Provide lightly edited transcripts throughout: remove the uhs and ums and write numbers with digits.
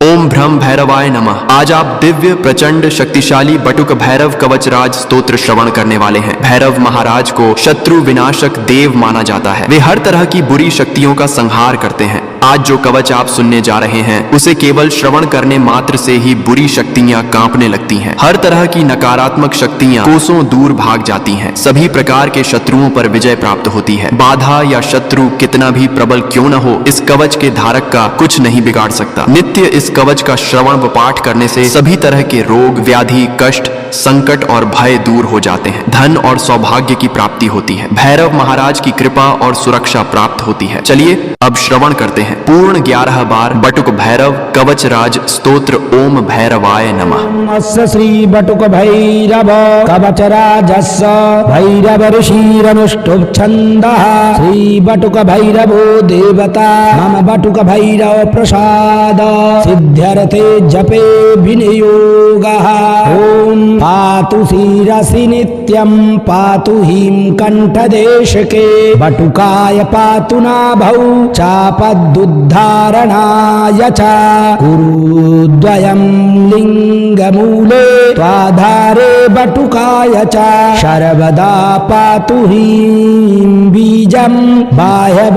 ओम भ्रम भैरवाय नमः। आज आप दिव्य प्रचंड शक्तिशाली बटुक भैरव कवचराज स्तोत्र श्रवण करने वाले हैं। भैरव महाराज को शत्रु विनाशक देव माना जाता है। वे हर तरह की बुरी शक्तियों का संहार करते हैं। आज जो कवच आप सुनने जा रहे हैं उसे केवल श्रवण करने मात्र से ही बुरी शक्तियां कांपने लगती हैं। हर तरह की नकारात्मक शक्तियां कोसों दूर भाग जाती हैं। सभी प्रकार के शत्रुओं पर विजय प्राप्त होती है। बाधा या शत्रु कितना भी प्रबल क्यों न हो, इस कवच के धारक का कुछ नहीं बिगाड़ सकता। नित्य इस कवच का श्रवण व पाठ करने से सभी तरह के रोग, व्याधि, कष्ट, संकट और भय दूर हो जाते हैं। धन और सौभाग्य की प्राप्ति होती है। भैरव महाराज की कृपा और सुरक्षा प्राप्त होती है। चलिए अब श्रवण करते हैं पूर्ण 11 बार बटुक भैरव कवचराज स्तोत्र। ओम भैरवाय नमः। अस्य श्री बटुक भैरव कवचराजस्य भैरव ऋषिरनुष्टुप् छन्दः। श्री बटुक भैरवो देवता मम बटुक भैरव प्रसाद सिद्ध्यर्थे जपे विनियोगः। ओम पातु शिरसि नित्यं पातु ह्रीं कंठदेशके बटुकाय पातु नाभौ चापदुद्धारणाय च गुरुद्वयं लिङ्गमूले त्वाधारे बटुकाय च सर्वदा पातु ह्रीं बीजं बाह्यवोर्युगलमेव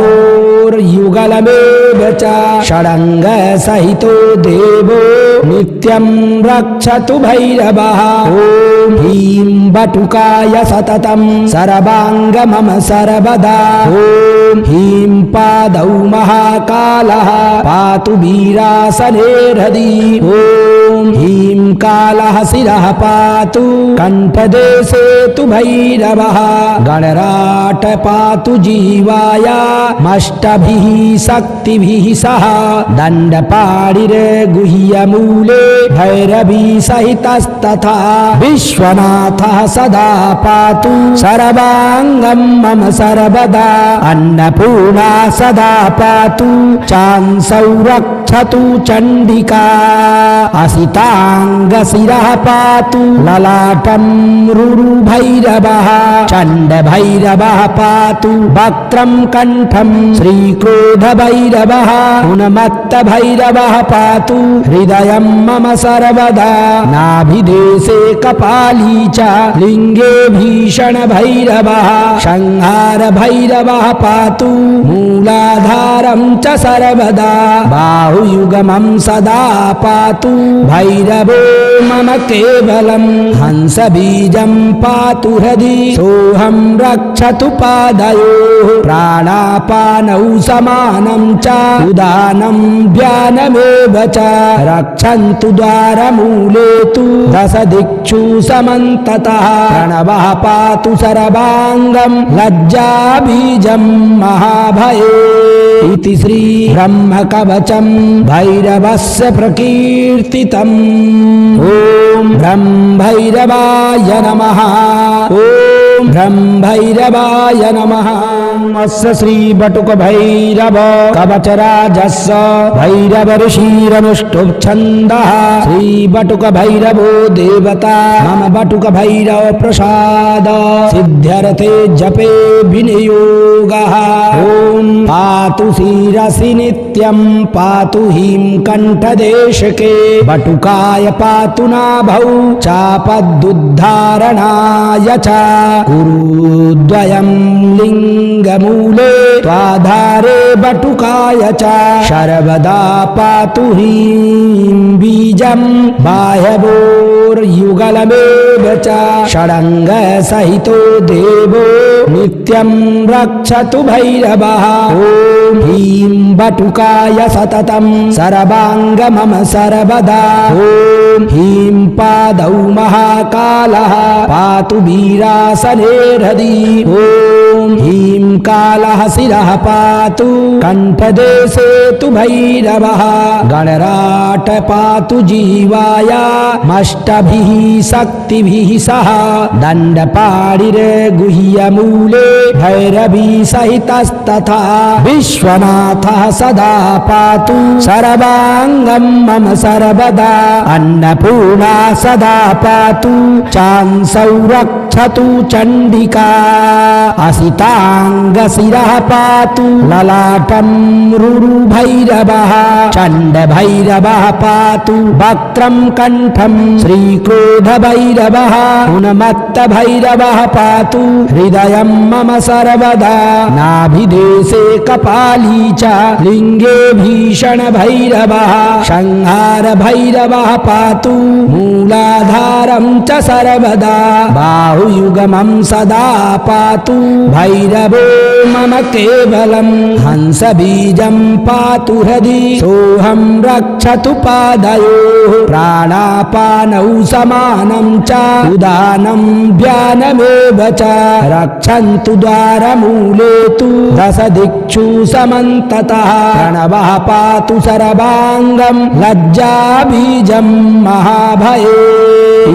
च षडङ्ग सहितो देवो नित्यं रक्षतु भैरवः। ओम ह्रीं बटुकाय सततं सर्वांग मम सर्वदा। ओम ह्रीं पादौ महाकालः पातु वीरासनेर्हृदि। ओम ह्रीं कालः शिरः पातु कंठदेशे तु भैरवः। गणराट पातु जीवाय मष्टभिः शक्तिभिः सह दण्डपाणिर्गुह्यमूले भैरवी सहितस्तथा विश्वनाथः सदा पातु सर्वांगं मम सर्वदा। अन्नपूर्णा सदा पातु चांसौरक्षतु चंडिका। असितांग शिरः पातु ललाटं रुरु भैरवः। चंड भैरवः पातु वक्त्रं कंठं श्रीक्रोध भैरवः। उन्मत्त भैरवः पातु हृदयं मम सर्वदा। नाभिदेशे कपाली च लिंगे भीषण भैरवः। संहार भैरवः पातु मूलाधारं च सर्वदा। बाहुयुगमं सदा पातु भैरवो मम केवलं। हंस बीजं पातु हृदि सोऽहं रक्षतु पादयोः। प्राणापानौ समानं च उदानं व्यानमेव च रक्षन्तु द्वारमूले तु दश दिक्षु समन्ततः। प्रणवः पातु सर्वांगं लज्जा बीजं महाभये। इति श्री ब्रह्म कवचं भैरवस्य प्रकीर्तितम्। ओम ब्रह्म भैरवाय नमः। ओम ब्रह्म भैरवाय नमः। अस्य श्री बटुक भैरव कवचराजस्य भैरव ऋषिरनुष्टुप् छन्दः। श्री बटुक भैरवो देवता मम बटुक भैरव प्रसाद सिद्ध्यर्थे जपे विनियोगः। ओम पातु शिरसि नित्यं पातु ह्रीं कंठदेशके बटुकाय पातु नाभौ चापदुद्धारणाय च गुरुद्वयं लिङ्गमूले त्वाधारे बटुकाय च सर्वदा पातु ह्रीं बीजं बाह्यवोर्युगलमेव च षडङ्ग सहितो देवो नित्यं रक्षतु भैरवः। ओम ह्रीं बटुकाय सततं सर्वांग मम सर्वदा। ओम ह्रीं पादौ महाकालः पातु वीरासनेर्हृदि। ओम ह्रीं कालः शिरः पातु कंठदेशे तु भैरवः। गणराट पातु जीवाय मष्टभिः शक्तिभिः सह दण्डपाणिर्गुह्यमूले भैरवी सहितस्तथा विश्वनाथः सदा पातु सर्वांगं मम सर्वदा। अन्नपूर्णा सदा पातु चांसौरक्षतु चंडिका। असित असिताङ्गशिरः पातु ललाटं रुरुभैरवः चण्डभैरवः पातु वक्त्रं कण्ठं श्रीक्रोधभैरवः उन्मत्तभैरवः पातु हृदयं मम सर्वदा नाभिदेशे कपाली च लिङ्गे भीषणभैरवः संहारभैरवः पातु मूलाधारं च सर्वदा बाहुयुगमं सदा पातु भैरवो मम केवलं हंसबीजं पातु हृदि सोऽहं रक्षतु पादयोः प्राणापानौ समानं च उदानं व्यानमेव च रक्षन्तु द्वारमूले तु दश दिक्षु समन्ततः प्रणवः पातु सर्वाङ्गं लज्जाबीजं महाभये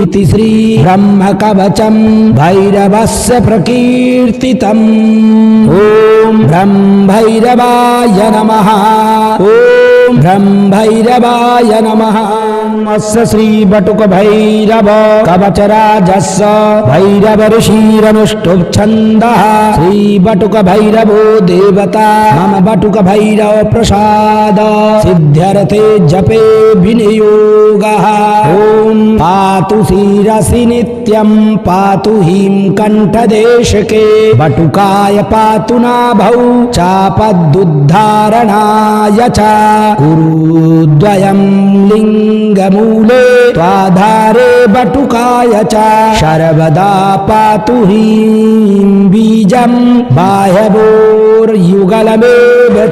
इति श्री ब्रह्मकवचं भैरवस्य प्रकीर्तितम्। ॐ ब्रह्मभैरवाय नमः। ॐ ब्रह्मभैरवाय नमः। अस्य श्री बटुक भैरव कवचराजस्य भैरव ऋषिरनुष्टुप् छन्दः श्री बटुक भैरवो देवता मम बटुक भैरव प्रसाद सिद्ध्यर्थे जपे विनियोगः। ॐ पातु शिरसि नित्यं पातु ह्रीं कण्ठदेशके बटुकाय पातु नाभौ चापदुद्धारणाय च गुरुद्वयं लिङ्गमूले त्वाधारे बटुकाय च सर्वदा पातु ह्रीं बीजं बाह्यवोर्युगलमेव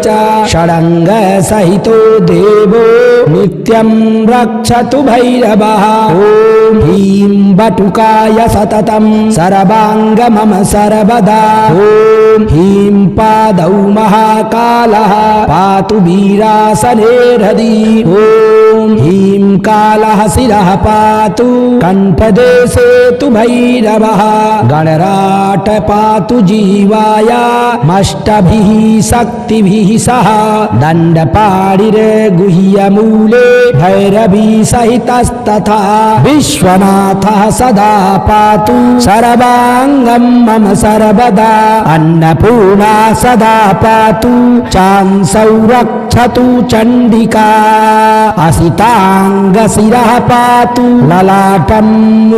च षडङ्गसहितो देवो नित्यं रक्षतु भैरवः। ॐ ह्रीं बटुकाय सततं सर्वाङ्ग मम सर्वदा। ॐ ह्रीं पादौ महाकालः पातु वीरासने हृदि। ॐ ह्रीं कालः शिरः पातु कण्ठदेशे तु भैरवः गणराट पातु जीवाय मष्टभिः शक्तिभिः सह दण्डपाणिर्गुह्यमूले भैरवी सहितस्तथा विश्वनाथः सदा पातु सर्वाङ्गं मम सर्वदा अन्नपूर्णा सदा पातु चांसौ रक्षतु चण्डिका असिताङ्गशिरः पातु ललाटं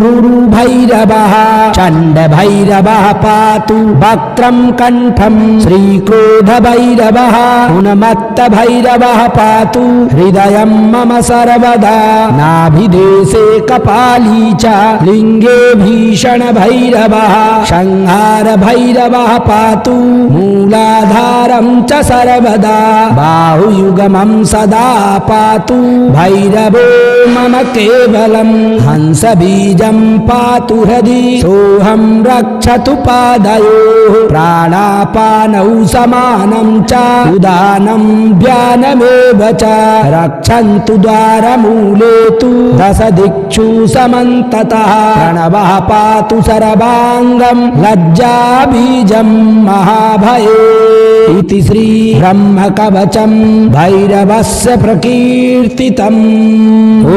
रुरुभैरवः चण्डभैरवः पातु वक्त्रं कण्ठं श्रीक्रोधभैरवः उन्मत्तभैरवः पातु हृदयं मम सर्वदा नाभिदेशे कपाली च लिङ्गे भीषणभैरवः संहारभैरवः पातु मूलाधारं च सर्वदा बाहुयुगमं सदा पातु भैरवो मम केवलं हंसबीजं पातु हृदि सोऽहं रक्षतु पादयोः प्राणापानौ समानं च उदानं व्यानमेव च रक्षन्तु द्वारमूले तु दश दिक्षु समन्ततः प्रणवः पातु सर्वाङ्गं लज्जाबीजं महाभये इति श्री ब्रह्मकवचं भैरवस्य प्रकीर्तितम्। ॐ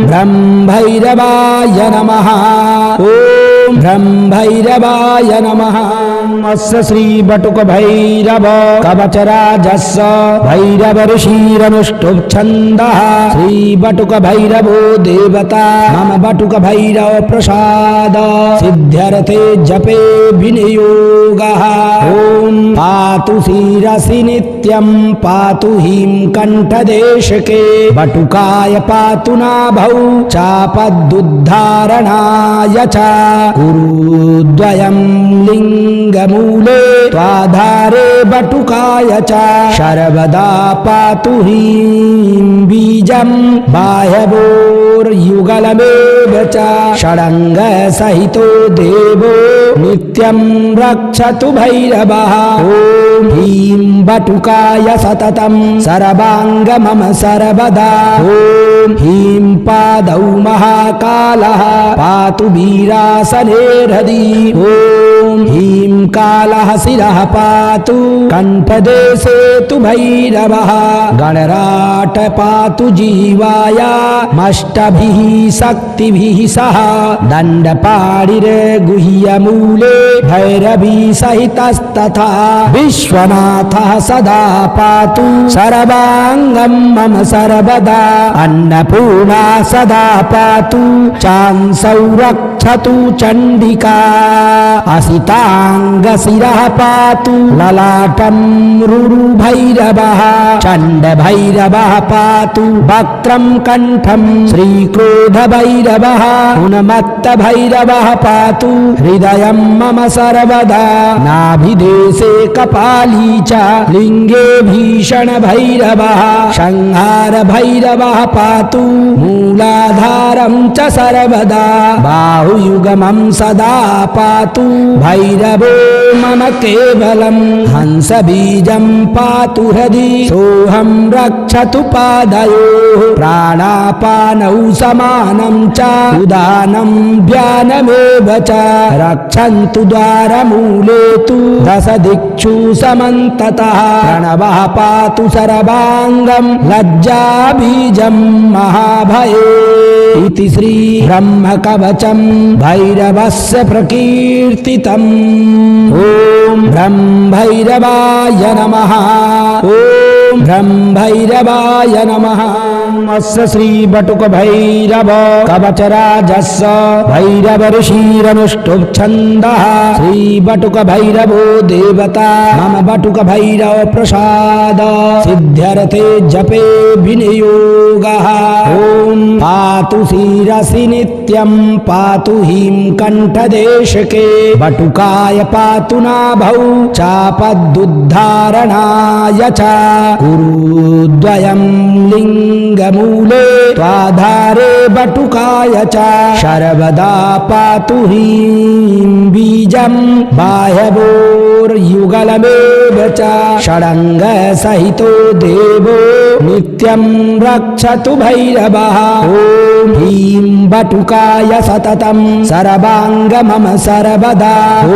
ब्रह्मभैरवाय नमः। ॐ ब्रह्मभैरवाय नमः। अस्य श्री बटुक भैरव कवचराजस्य भैरव ऋषिरनुष्टुप् छन्दः श्री बटुक भैरवो देवता मम बटुक भैरव प्रसाद सिद्ध्यर्थे जपे विनियोगः। ॐ पातु शिरसि नित्यं पातु ह्रीं कण्ठदेशके बटुकाय पातु नाभौ चापदुद्धारणाय च गुरुद्वयं लिङ्गमूले त्वाधारे बटुकाय च सर्वदा पातु ह्रीं बीजं बाह्यवोर्युगलमेव च षडङ्गसहितो देवो नित्यं रक्षतु भैरवः। ॐ ह्रीं बटुकाय सततं सर्वाङ्ग मम सर्वदा। ॐ ह्रीं पादौ महाकालः पातु वीरासने हृदि। ॐ ह्रीं कालः शिरः पातु कण्ठदेशे तु भैरवः गणराट पातु जीवाय मष्टभिः शक्तिभिः सह दण्डपाणिर्गुह्यमूले मूले भैरवी सहितस्तथा विश्वनाथः सदा पातु सर्वांगं मम सर्वदा अन्नपूर्णा सदा पातु चांसौ रक्षतु चंडिका असितांगशिरः पातु ललाटं रुरुभैरवः चण्डभैरवः पातु वक्त्रं कण्ठं श्रीक्रोधभैरवः उन्मत्तभैरवः पातु हृदयं मम सर्वदा नाभिदेशे कपाली च लिङ्गे भीषणभैरवः संहारभैरवः पातु मूलाधारं च सर्वदा बाहुयुगमं सदा पातु भैरवो मम केवलं हंसबीजं पातु हृदि सोऽहं रक्षतु पादयोः प्राणापानौ समानं च उदानं व्यानमेव च रक्षन्तु द्वारमूले तु दश दिक्षु समन्ततः प्रणवः पातु सर्वाङ्गं लज्जाबीजं महाभये इति श्री ब्रह्मकवचं भैरवस्य प्रकीर्तितम्। ॐ ब्रह्मभैरवाय नमः। ॐ ब्रह्मभैरवाय नमः। अस्य श्री बटुक भैरव कवचराजस्य भैरव ऋषिरनुष्टुप् छन्दः श्री बटुक भैरवो देवता मम बटुक भैरव प्रसाद सिद्ध्यर्थे जपे विनियोगः। ॐ पातु शिरसि नित्यं पातु ह्रीं कण्ठदेशके बटुकाय पातु नाभौ चापदुद्धारणाय च गुरुद्वयं लिङ्गमूले त्वाधारे बटुकाय च सर्वदा पातु ह्रीं बीजं बाह्यवोर्युगलमेव च षडङ्गसहितो देवो नित्यं रक्षतु भैरवः। ॐ ह्रीं बटुकाय सततं सर्वाङ्ग मम सर्वदा। ॐ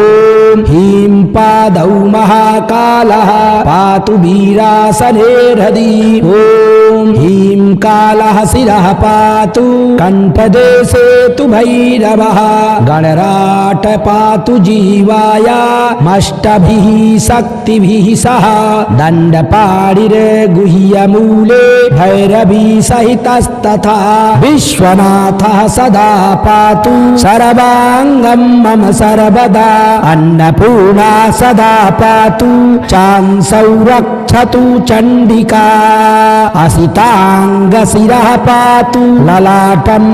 ह्रीं पादौ महाकालः पातु वीरासने हृदि। ॐ ह्रीं कालः शिरः पातु कण्ठदेशे तु भैरवः गणराट पातु जीवाय मष्टभिः शक्तिभिः सह दण्डपाणिर्गुह्यमूले भैरवी सहितस्तथा विश्वनाथः सदा पातु सर्वाङ्गं मम सर्वदा अन्नपूर्णा सदा पातु चांसौ रक्षतु चण्डिका असितांगशिरः पातु ललाटं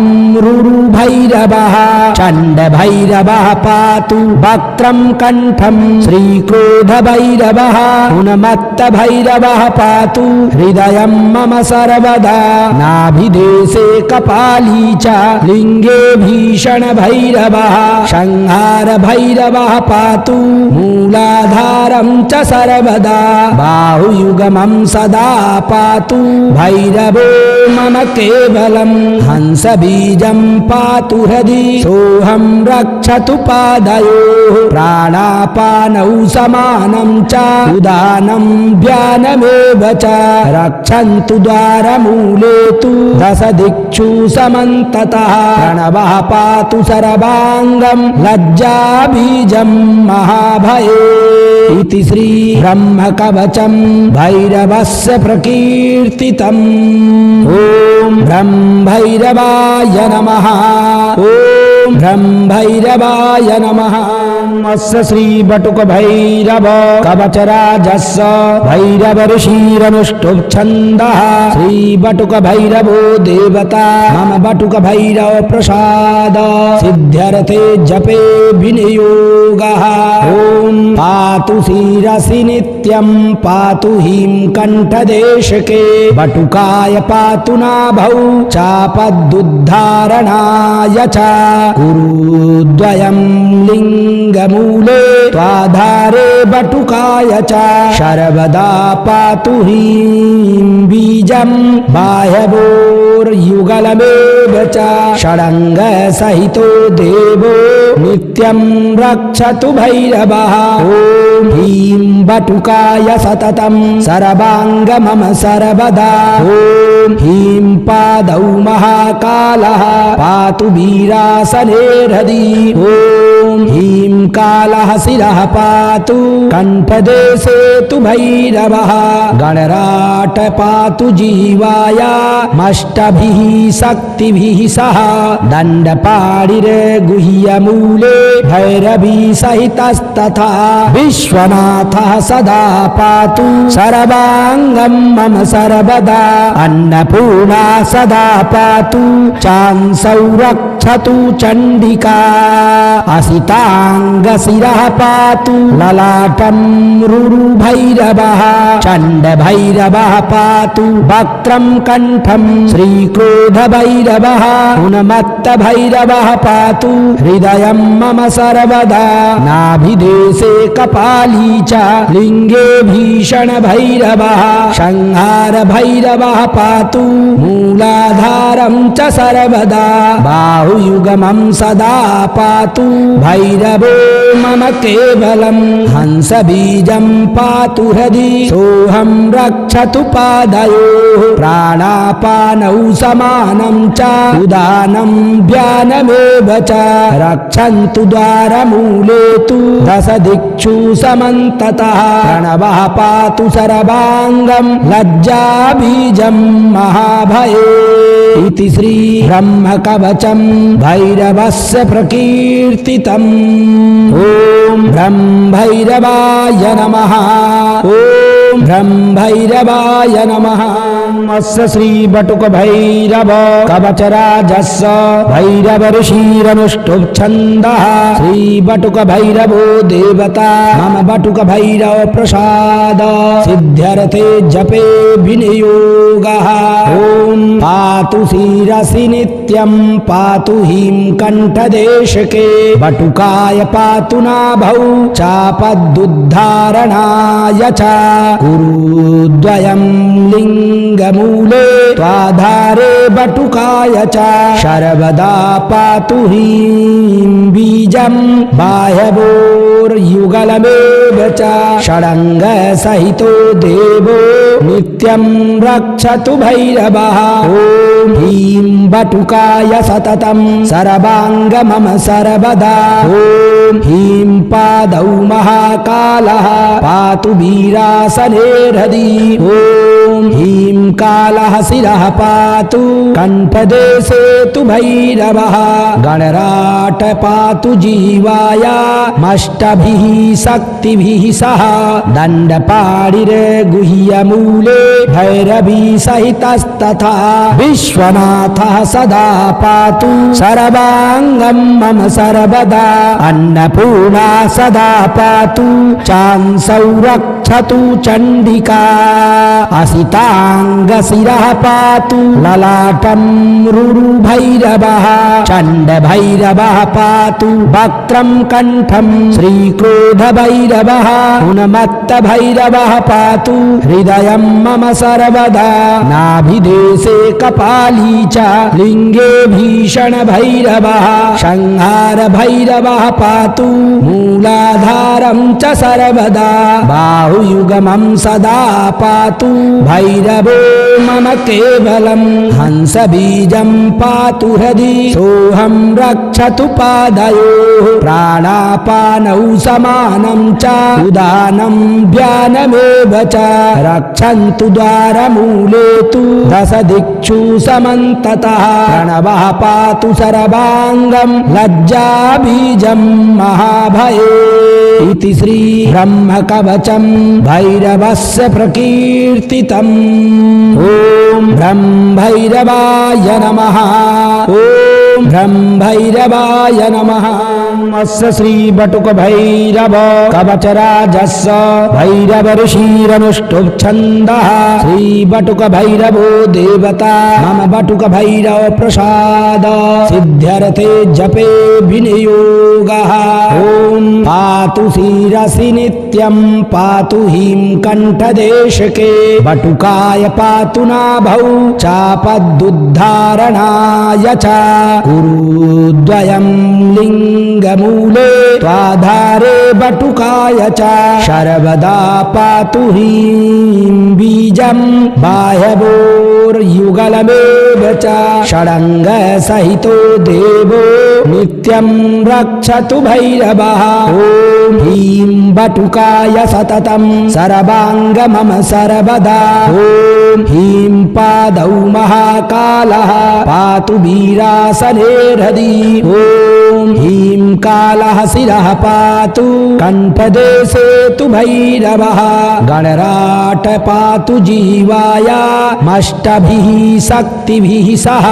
रुरुभैरवः चण्डभैरवः पातु वक्त्रं कण्ठं श्रीक्रोधभैरवः उन्मत्तभैरवः पातु हृदयं मम सर्वदा नाभिदेशे कपाली च लिङ्गे भीषणभैरवः संहारभैरवः पातु मूलाधारं च सर्वदा बाहुयुगमं सदा पातु भैरवो मम केवलं हंसबीजं पातु हृदि सोऽहं रक्षतु पादयोः प्राणापानौ समानं च उदानं व्यानमेव च रक्षन्तु द्वारमूले तु दश दिक्षु समन्ततः प्रणवः पातु सर्वाङ्गं लज्जाबीजं महाभये इति श्री ब्रह्मकवचं भैरवस्य प्रकीर्तितम्। ॐ ब्रह्मभैरवाय नमः। ॐ ब्रह्मभैरवाय नमः। अस्य श्री बटुक भैरव कवचराजस्य भैरव ऋषिरनुष्टुप् छन्दः श्री बटुक भैरवो देवता मम बटुक भैरव प्रसाद सिद्ध्यर्थे जपे विनियोगः। ॐ पातु शिरसि नित्यं पातु ह्रीं कण्ठदेशके बटुकाय पातु नाभौ चापदुद्धारणाय च गुरुद्वयं लिङ्गमूले त्वाधारे बटुकाय च सर्वदा पातु ह्रीं बीजं बाह्यवोर्युगलमेव च षडङ्ग सहितो देवो नित्यं रक्षतु भैरवः ॐ ह्रीं बटुकाय सततं सर्वाङ्ग मम सर्वदा ॐ ह्रीं पादौ महाकालः पातु वीरासने हृदि ॐ ह्रीं कालः शिरः पातु कण्ठदेशे तु भैरवः गणराट पातु जीवाय मष्टभिः शक्तिभिः सह दण्डपाणिर्गुह्यमूले भैरवी सहितस्तथा विश्वनाथः सदा पातु सर्वाङ्गं मम सर्वदा अन्नपूर्णा सदा पातु चांसौ रक्षतु चण्डिका असिताङ्गशिरः पातु ललाटं रुरुभैरवः चण्डभैरवः पातु वक्त्रं कण्ठं श्रीक्रोधभैरवः उन्मत्तभैरवः पातु हृदयं मम सर्वदा नाभिदेशे कपाली च लिङ्गे भीषणभैरवः संहारभैरवः पातु मूलाधारं च सर्वदा बाहुयुगमं सदा पातु भैरवो मम केवलं हंसबीजं पातु हृदि सोऽहं रक्षतु पादयोः प्राणापानौ समानं च उदानं व्यानमेव च रक्षन्तु द्वारमूले तु दश दिक्षु समन्ततः प्रणवः पातु सर्वाङ्गं लज्जाबीजं महाभये इति श्री ब्रह्मकवचं भैरवस्य प्रकीर्तितम् ॐ ब्रह्म भैरवाय नमः ॐ ब्रह्म भैरवाय नमः अस्य श्री बटुक भैरव कवचराजस्य भैरव ऋषिरनुष्टुप् श्री बटुक भैरवो देवता मम बटुक भैरव प्रसाद सिद्ध्यर्थे जपे विनियोगः ॐ पातु शिरसि नित्यं पातु ह्रीं कण्ठदेशके बटुकाय पातु नाभौ चापदुद्धारणाय च गुरुद्वयं लिङ्गमूले त्वाधारे बटुकाय च सर्वदा पातु ह्रीं बीजं बाह्यवोर्युगलमेव च षडङ्ग सहितो देवो नित्यं रक्षतु भैरवः ॐ ह्रीं बटुकाय सततं सर्वाङ्ग मम सर्वदा ॐ ह्रीं पादौ महाकालः पातु वीरासने हृदि ॐ ह्रीं कालः शिरः पातु कण्ठदेशे तु भैरवः गणराट पातु जीवाय मष्टभिः शक्तिभिः सह दण्डपाणिर्गुह्यमूले भैरवी सहितस्तथा विश्वनाथः सदा पातु सर्वाङ्गं मम सर्वदा अन्नपूर्णा सदा पातु चांसौ रक्षतु चण्डिका असिताङ्गशिरः पातु ललाटं रुरुभैरवः चण्डभैरवः पातु वक्त्रं कण्ठं श्रीक्रोधभैरवः उन्मत्तभैरवः पातु हृदयं मम सर्वदा नाभिदेशे कपाली च लिङ्गे भीषणभैरवः संहारभैरवः पातु मूलाधारं च सर्वदा बाहुयुगमं सदा पातु भैरवो मम केवलं हंसबीजं पातु हृदि सोऽहं रक्षतु पादयोः प्राणापानौ समानं च उदानं व्यानमेव च रक्षन्तु द्वारमूले तु दश दिक्षु समन्ततः प्रणवः पातु सर्वाङ्गं लज्जाबीजं महाभये इति श्री ब्रह्मकवचं भैरवस्य प्रकीर्तितम् ॐ ब्रह्म भैरवाय नमः ॐ भ्रम भैरवाय नमः। अस्य श्री बटुक भैरव कवचराजस्य भैरव ऋषिरनुष्टुप् छन्दः। श्री बटुक भैरवो देवता मम बटुक भैरव प्रसाद सिद्ध्यर्थे जपे विनियोगः। ओम पातु शिरसि नित्यं पातु ह्रीं कंठदेशके बटुकाय पातु नाभौ चापदुद्धारणाय च गुरुद्वयं लिंगमूले त्वाधारे बटुकाय च सर्वदा पातु ह्रीं बीजं बाह्यवोर्युगलमेव च षडङ्ग सहितो देवो नित्यं रक्षतु भैरवः। ॐ ह्रीं बटुकाय सततं सर्वाङ्ग मम सर्वदा। ॐ ह्रीं पादौ महाकालः पातु वीरासने हृदि। ॐ ह्रीं कालः शिरः पातु कण्ठदेशे तु भैरवः। गणराट पातु जीवाय मष्टभिः शक्तिभिः सह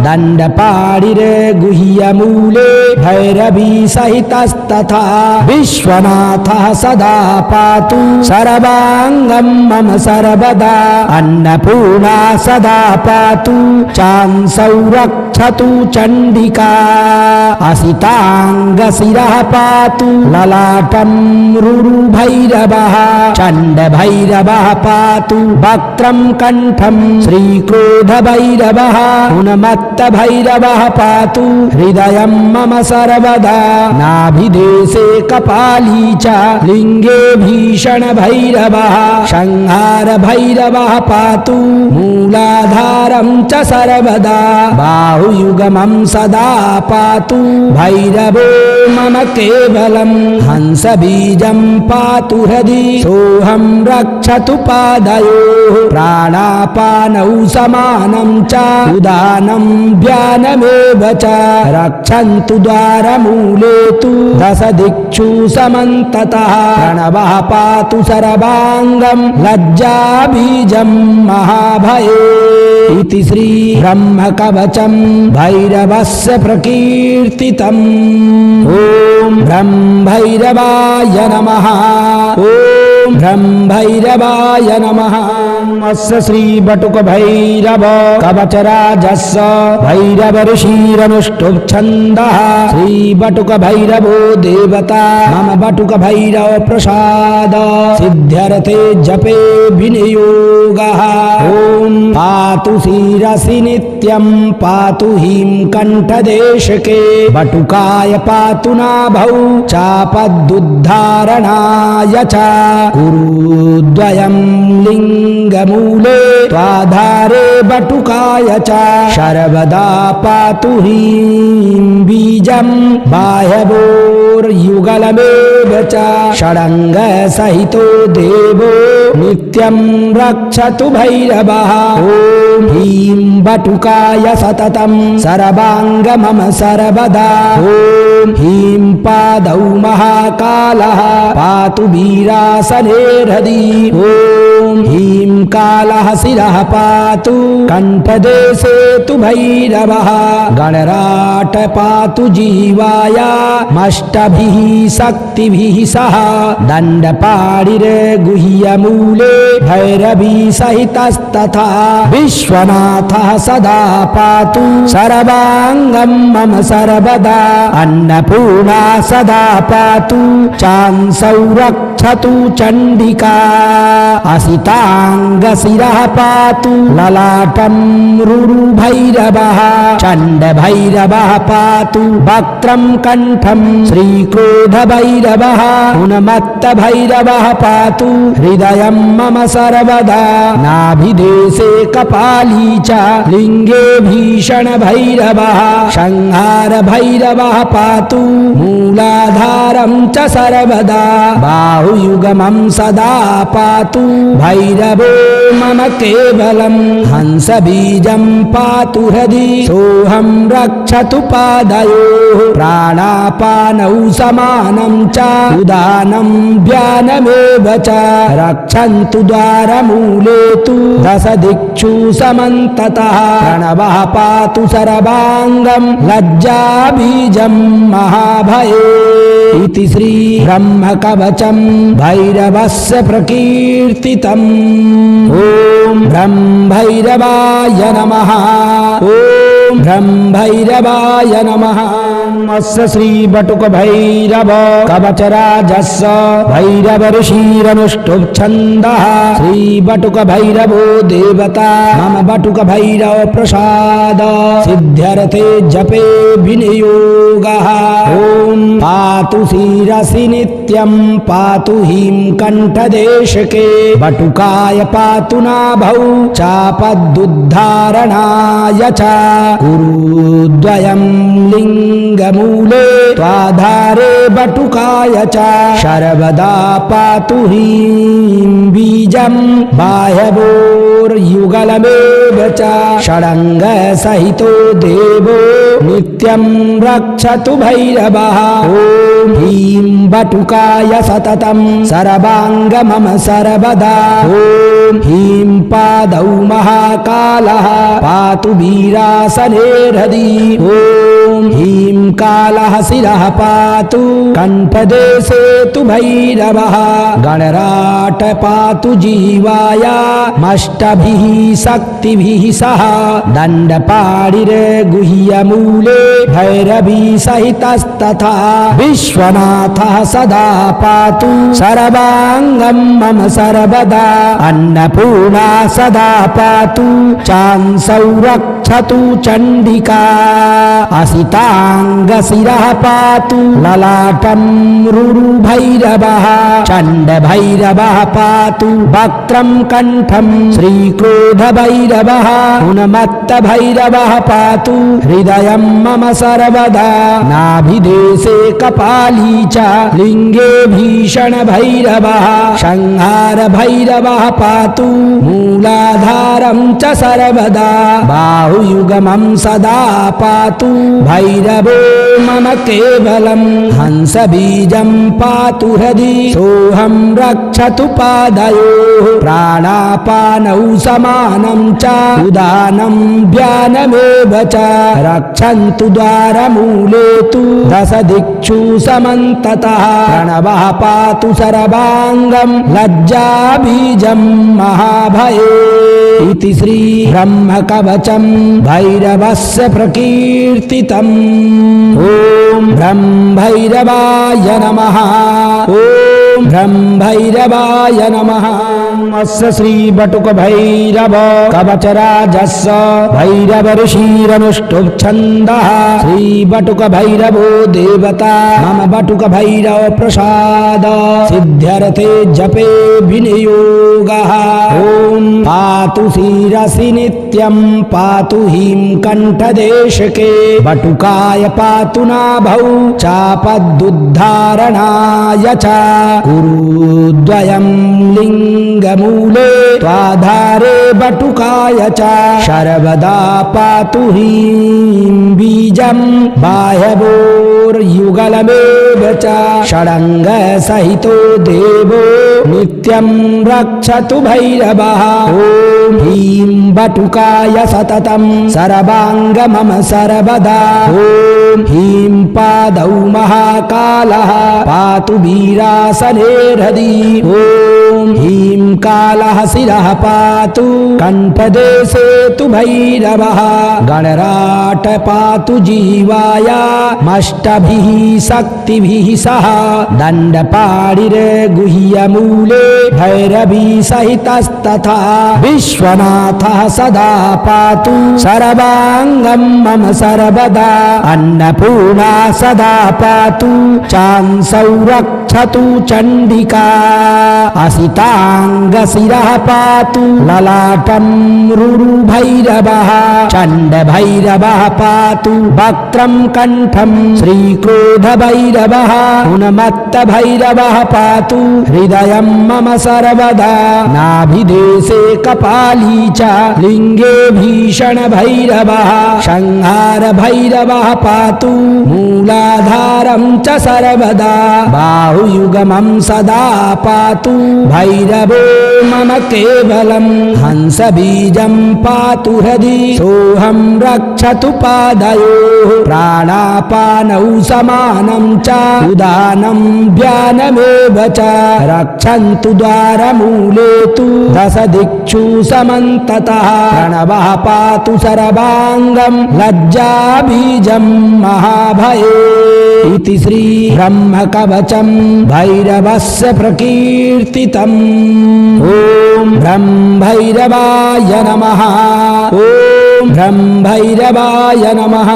दण्डपाणिर्गुह्यमूले भैरवी सहितस्तथा विश्वनाथः सदा पातु सर्वाङ्गं मम सर्वदा। अन्नपूर्णा सदा पातु चांसौ रक्षतु चण्डिका। असिताङ्गशिरः पातु ललाटं रुरुभैरवः। चण्डभैरवः पातु वक्त्रं कण्ठं श्रीक्रोधभैरवः। उन्मत्तभैरवः पातु हृदयं मम सर्वदा। नाभिदेशे कपाली च लिङ्गे भीषणभैरवः। संहारभैरवः पातु मूलाधारं च सर्वदा। बाहुयुगमं सदा पातु भैरवो मम केवलं। हंसबीजं पातु हृदि सोऽहं रक्षतु पादयोः। प्राणापानौ समानं च उदानं व्यानमेव च रक्षन्तु द्वारमूले तु दश दिक्षु समन्ततः। प्रणवः पातु सर्वाङ्गं लज्जाबीजं महाभये। इति श्री ब्रह्मकवचं भैरवस्य प्रकीर्तितम्। ॐ भ्रं भैरवाय नमः। ॐ भ्रं भैरवाय नमः। अस्य श्री बटुक भैरव कवचराजस्य भैरव ऋषिरनुष्टुप् छन्दः। श्री बटुक भैरवो देवता मम बटुक भैरव प्रसाद सिद्ध्यर्थे जपे विनियोगः। ॐ पातु शिरसि नित्यं पातु ह्रीं कंठदेशके बटुकाय पातु नाभौ चापदुद्धारणाय च गुरुद्वयं लिंगमूले त्वाधारे बटुकाय च सर्वदा पातु ह्रीं बीजं बाह्यवोर्युगलमेव च षडङ्ग सहितो देवो नित्यं रक्षतु भैरवः। ॐ ह्रीं बटुकाय सततं सर्वाङ्ग मम सर्वदा। ॐ ह्रीं पादौ महाकालः पातु वीरासने हृदि। ॐ ह्रीं कालः शिरः पातु कण्ठदेशे तु भैरवः। गणराट पातु जीवाय मष्टभिः शक्तिभिः सह दण्डपाणिर्गुह्यमूले भैरवी सहितस्तथा विश्वनाथः सदा पातु सर्वाङ्गं मम सर्वदा। अन्नपूर्णा सदा पातु चांसौ रक्षतु चण्डिका। असिताङ्गशिरः पातु ललाटं रुरुभैरवः। चण्डभैरवः पातु वक्त्रं कण्ठं श्रीक्रोधभैरवः। उन्मत्तभैरवः पातु हृदयं मम सर्वदा। नाभिदेशे कपाली च लिङ्गे भीषणभैरवः। संहारभैरवः पातु मूलाधारं च सर्वदा। बाहुयुगमं सदा पातु भैरवो मम केवलं। हंसबीजं पातु हृदि सोऽहं रक्षतु पादयोः। प्राणापानौ समानं च उदानं व्यानमेव च रक्षन्तु द्वारमूले तु दश दिक्षु समन्ततः। प्रणवः पातु सर्वांगम लज्जाबीजं महाभये। इति श्री ब्रह्म कवचम भैरवस्य प्रकीर्तितम्। ओम ब्रह्म भैरवाय नमः। ओम ब्रह्म भैरवाय नमः। अस्य श्री बटुक भैरव कवचराजस्य भैरव ऋषिरनुष्टुप् छन्दः। श्री बटुक भैरवो देवता मम बटुक भैरव प्रसाद सिद्ध्यर्थे जपे विनियोगः। ओम पातु शिरसि नित्यं पातु ह्रीं कंठदेशके बटुकाय पातु नाभौ चापदुद्धारणाय च कुरुद्वयं लिंगमूले त्वाधारे बटुकाय च सर्वदा पातु ह्रीं बीजं बाह्यवोर्युगलमेव च षडंग सहितो देवो नित्यं रक्षतु भैरवः। ओम ह्रीं बटुकाय सततं सर्वांग मम सर्वदा। ओम ह्रीं पादौ महाकालः पातु वीरासने हृदि। ओम ह्रीं कालः शिरः पातु कंठदेशे तु भैरवः। गणराट पातु जीवाय मष्टभिः शक्तिभिः सह दण्डपाणिर्गुह्यमूले भैरवी सहितस्तथा विश्वनाथः सदा पातु सर्वांगं मम सर्वदा। अन्नपूर्णा सदा पातु चांसौ रक्षतु चण्डिका। असितांग शिरः पातु ललाटं रुरु भैरवः। चण्ड भैरवः पातु वक्त्रं कंठं श्रीक्रोध भैरवः। उन्मत्त भैरवः पातु हृदयं मम सर्वदा। नाभिदेशे कपाली च लिंगे भीषण भैरवः। संहार भैरवः पातु मूलाधारं च सर्वदा। बाहुयुगमं सदा पातु भैरवो मम केवलम्। हंस बीजं पातु हृदि सोऽहं रक्षतु पादयोः। प्राणापानौ समानं च उदानं व्यानमेव च रक्षन्तु द्वारमूले तु दश दिक्षु समन्ततः। प्रणवः पातु सर्वांगं लज्जाबीजं महाभये। इति श्री ब्रह्म कवचम भैरवस्य प्रकीर्तितम्। ओम ब्रह्म भैरवाय नमः। ओम ब्रह्म भैरवाय नमः। अस्य श्री बटुक भैरव कवचराजस्य भैरव ऋषिरनुष्टुप् छन्दः। श्री बटुक भैरवो देवता मम बटुक भैरव प्रसाद सिद्ध्यर्थे जपे विनियोगः। ओम पातु शिरसि नित्यं पातु ह्रीं कंठदेशके बटुकाय पातु नाभौ चापदुद्धारणाय च कुरुद्वयं लिंगमूले त्वाधारे बटुकाय च सर्वदा पातु ह्रीं बीजं बाह्यवोर्युगलमेव च षडंग सहितो देवो नित्यं रक्षतु भैरवः। ओम ह्रीं बटुकाय सततं सर्वांग मम सर्वदा। ओम ह्रीं पादौ महाकालः पातु वीरासने हृदि। ओम ह्रीं कालः शिरः पातु कंठदेशे तु भैरवः। गणराट पातु जीवाय मष्टभिः शक्तिभिः सह दण्डपाणिर्गुह्यमूले भैरवी सहितस्तथा विश्वनाथः सदा पातु सर्वांगं मम सर्वदा। अन्नपूर्णा सदा पातु चांसौ रक्षतु चण्डिका। असितांग शिरः पातु ललाटं रुरु भैरवः। चण्ड भैरवः पातु वक्त्रं कंठं श्रीक्रोध भैरवः। उन्मत्त भैरवः पातु हृदयं मम सर्वदा। नाभिदेशे कपाली च लिंगे भीषण भैरवः। संहार भैरवः पातु मूलाधारं च सर्वदा। बाहु बाहुयुगमं सदा पातु भैरवो मम केवलम् हंसबीजं पातु हृदि सोऽहं रक्षतु पादयोः प्राणापानौ समानं च उदानं व्यानमेव च रक्षन्तु द्वारमूले तु दश दिक्षु समन्ततः प्रणवः पातु सर्वाङ्गं लज्जाबीजं महाभये इति श्री ब्रह्मकवचं भैरवस्य प्रकीर्तितम्। ॐ ब्रह्मभैरवाय नमः। ॐ ब्रह्मभैरवाय नमः।